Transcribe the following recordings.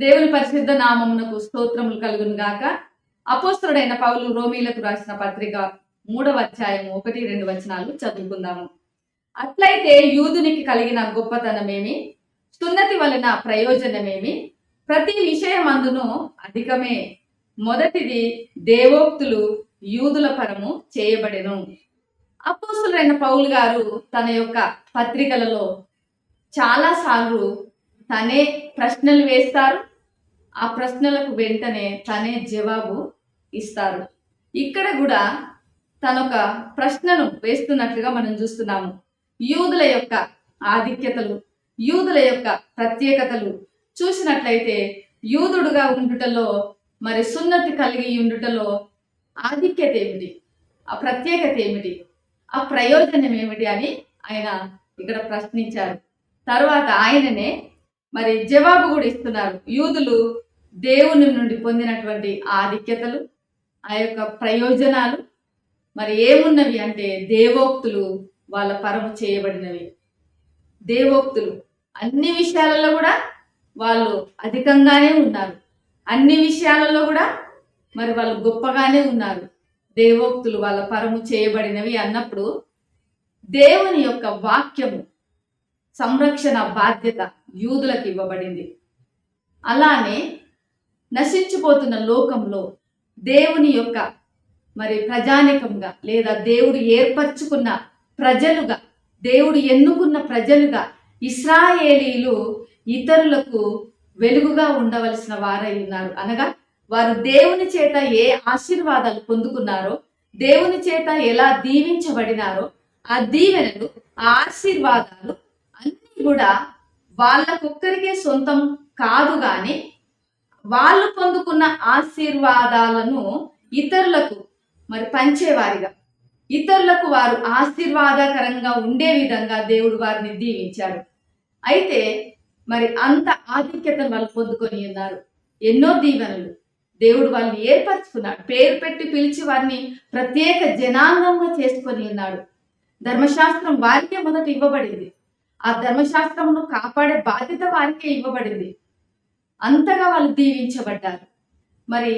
దేవుని పరిశుద్ధ నామమునకు స్తోత్రములు కలుగును గాక. అపోస్తలుడైన పౌలు రోమీలకు రాసిన పత్రిక 3వ అధ్యాయము 1-2 వచనాలు చదువుకుందాము. అట్లయితే యూదునికి కలిగిన గొప్పతనమేమి, సున్నతి వలన ప్రయోజనమేమి? ప్రతి విషయమందును అధికమే. మొదటిది దేవోక్తులు యూదుల పరము చేయబడెను. అపోస్తలుడైన పౌలు గారు తన యొక్క పత్రికలలో చాలాసార్లు తనే ప్రశ్నలు వేస్తారు. ఆ ప్రశ్నలకు వెంటనే తనే జవాబు ఇస్తారు. ఇక్కడ కూడా తనొక ప్రశ్నను వేస్తున్నట్లుగా మనం చూస్తున్నాము. యూదుల యొక్క ఆధిక్యతలు, యూదుల యొక్క ప్రత్యేకతలు చూసినట్లయితే యూదుడుగా ఉండుటలో, మరి సున్నతి కలిగి ఉండుటలో ఆధిక్యత ఏమిటి, ఆ ప్రత్యేకత ఏమిటి, ఆ ప్రయోజనం ఏమిటి అని ఆయన ఇక్కడ ప్రశ్నించారు. తర్వాత ఆయననే మరి జవాబు కూడా ఇస్తున్నారు. యూదులు దేవుని నుండి పొందినటువంటి ఆధిక్యతలు, ఆ యొక్క ప్రయోజనాలు మరి ఏమున్నవి అంటే దేవోక్తులు వాళ్ళ పరము చేయబడినవి. దేవోక్తులు అన్ని విషయాలలో కూడా వాళ్ళు అధికంగానే ఉన్నారు. అన్ని విషయాలలో కూడా మరి వాళ్ళు గొప్పగానే ఉన్నారు. దేవోక్తులు వాళ్ళ పరము చేయబడినవి అన్నప్పుడు దేవుని యొక్క వాక్యము సంరక్షణ బాధ్యత యూదులకు ఇవ్వబడింది. అలానే నశించిపోతున్న లోకంలో దేవుని యొక్క మరి ప్రజానికంగా లేదా దేవుడు ఏర్పరచుకున్న ప్రజలుగా, దేవుడు ఎన్నుకున్న ప్రజలుగా ఇశ్రాయేలీలు ఇతరులకు వెలుగుగా ఉండవలసిన వారై ఉన్నారు. అనగా వారు దేవుని చేత ఏ ఆశీర్వాదాలు పొందుకున్నారో, దేవుని చేత ఎలా దీవించబడినారో ఆ దీవెనలు, ఆ ఆశీర్వాదాలు అన్నీ కూడా వాళ్ళకొక్కరికే సొంతం కాదు, కానీ వాళ్ళు పొందుకున్న ఆశీర్వాదాలను ఇతరులకు మరి పంచేవారిగా, ఇతరులకు వారు ఆశీర్వాదకరంగా ఉండే విధంగా దేవుడు వారిని దీవించాడు. అయితే మరి అంత ఆధిక్యతను వాళ్ళు పొందుకొని ఉన్నారు. ఎన్నో దీవెనలు దేవుడు వాళ్ళని ఏర్పరచుకున్నాడు. పేరు పెట్టి పిలిచి వారిని ప్రత్యేక జనాంగంగా చేసుకొని ఉన్నాడు. ధర్మశాస్త్రం వారికే మొదట ఇవ్వబడింది. ఆ ధర్మశాస్త్రమును కాపాడే బాధ్యత వారికే ఇవ్వబడింది. అంతగా వాళ్ళు దీవించబడ్డారు. మరి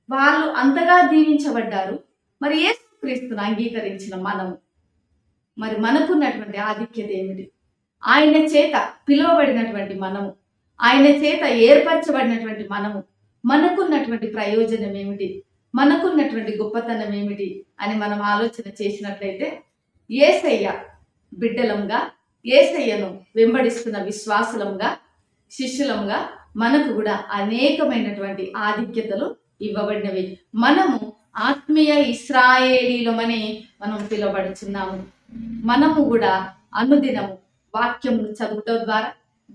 వాళ్ళు అంతగా దీవించబడ్డారు. మరి యేసుక్రీస్తును అంగీకరించిన మనము, మరి మనకున్నటువంటి ఆధిక్యత ఏమిటి? ఆయన చేత పిలువబడినటువంటి మనము, ఆయన చేత ఏర్పరచబడినటువంటి మనము, మనకున్నటువంటి ప్రయోజనం ఏమిటి, మనకున్నటువంటి గొప్పతనం ఏమిటి అని మనం ఆలోచన చేసినట్లయితే, యేసయ్య బిడ్డలంగా, యేసయ్యను వెంబడిస్తున్న విశ్వాసులంగా, శిష్యులంగా మనకు కూడా అనేకమైనటువంటి ఆధిక్యతలు ఇవ్వబడినవి. మనము ఆత్మీయ ఇశ్రాయేలీలమని మనం పిలువబడుచున్నాము. మనము కూడా అనుదినము వాక్యమును చదువుట ద్వారా,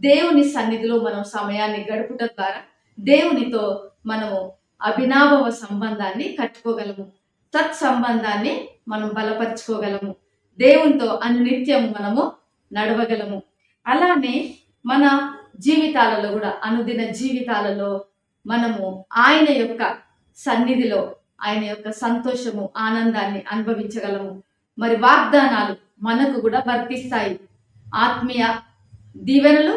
దేవుని సన్నిధిలో మనం సమయాన్ని గడుపుట ద్వారా దేవునితో మనము అభినాభవ సంబంధాన్ని కట్టుకోగలము. సత్సంబంధాన్ని మనం బలపరుచుకోగలము. దేవునితో అనునిత్యము మనము నడవగలము. అలానే మన జీవితాలలో కూడా, అనుదిన జీవితాలలో మనము ఆయన యొక్క సన్నిధిలో ఆయన యొక్క సంతోషము, ఆనందాన్ని అనుభవించగలము. మరి వాగ్దానాలు మనకు కూడా వర్తిస్తాయి. ఆత్మీయ దీవెనలు,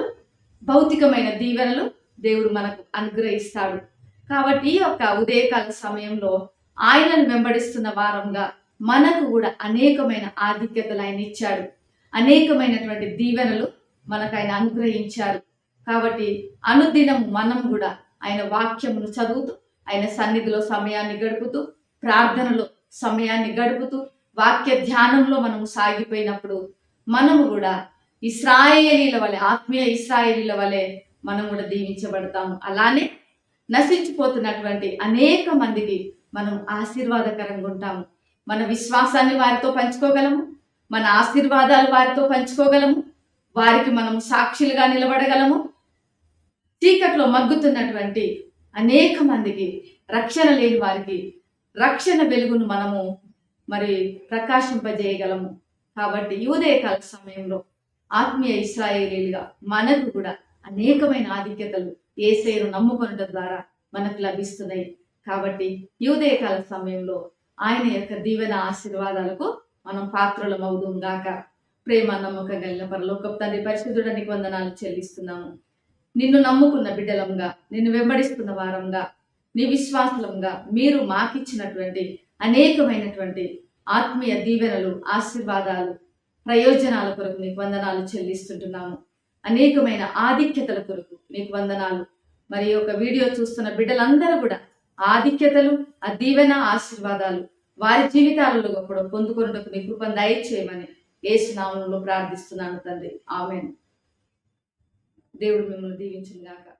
భౌతికమైన దీవెనలు దేవుడు మనకు అనుగ్రహిస్తాడు. కాబట్టి ఈ యొక్క ఉదయకాల సమయంలో ఆయనను వెంబడిస్తున్న వారంగా మనకు కూడా అనేకమైన ఆధిక్యతలు ఆయన ఇచ్చాడు. అనేకమైనటువంటి దీవెనలు మనకు ఆయన అనుగ్రహించారు. కాబట్టి అనుదినం మనం కూడా ఆయన వాక్యమును చదువుతూ, ఆయన సన్నిధిలో సమయాన్ని గడుపుతూ, ప్రార్థనలో సమయాన్ని గడుపుతూ, వాక్య ధ్యానంలో మనము సాగిపోయినప్పుడు మనము కూడా ఇశ్రాయేలీల వలె, ఆత్మీయ ఇశ్రాయేలీల వలె మనం కూడా దీవించబడతాము. అలానే నశించిపోతున్నటువంటి అనేక మందికి మనం ఆశీర్వాదకరంగా ఉంటాము. మన విశ్వాసాన్ని వారితో పంచుకోగలము, మన ఆశీర్వాదాలు వారితో పంచుకోగలము, వారికి మనము సాక్షులుగా నిలబడగలము. చీకట్లో మగ్గుతున్నటువంటి అనేక మందికి, రక్షణ లేని వారికి రక్షణ వెలుగును మనము మరి ప్రకాశింపజేయగలము. కాబట్టి ఈ ఉదయకాల సమయంలో ఆత్మీయ ఇశ్రాయేలీలుగా మనకు కూడా అనేకమైన ఆధిక్యతలు యేసయ్యను నమ్ముకొనడం ద్వారా మనకు లభిస్తున్నాయి. కాబట్టి ఈ ఉదయకాల సమయంలో ఆయన యొక్క దీవెన ఆశీర్వాదాలకు మనం పాత్రలమవుదుం గాక. ప్రేమ నమ్మకం కలిగిన పరలోకపు తండ్రి, పరిశుద్ధుడా నీకు వందనాలు చెల్లిస్తున్నాము. నిన్ను నమ్ముకున్న బిడ్డలంగా, నిన్ను వెంబడిస్తున్న వారంగా, నీ విశ్వాసులంగా మీరు మాకిచ్చినటువంటి అనేకమైనటువంటి ఆత్మీయ దీవెనలు, ఆశీర్వాదాలు, ప్రయోజనాల కొరకు నీకు వందనాలు చెల్లిస్తుంటున్నాము. అనేకమైన ఆధిక్యతల కొరకు నీకు వందనాలు. మరి ఒక వీడియో చూస్తున్న బిడ్డలందరూ కూడా ఆధిక్యతలు, ఆ దీవెన, ఆశీర్వాదాలు వారి జీవితాలలో కూడా పొందుకొనుటకు నీ కృపను దయచేయమని యేసు నామములో ప్రార్థిస్తున్నాను తండ్రి. ఆమేన్. దేవుడు మిమ్మల్ని దీవించును గాక.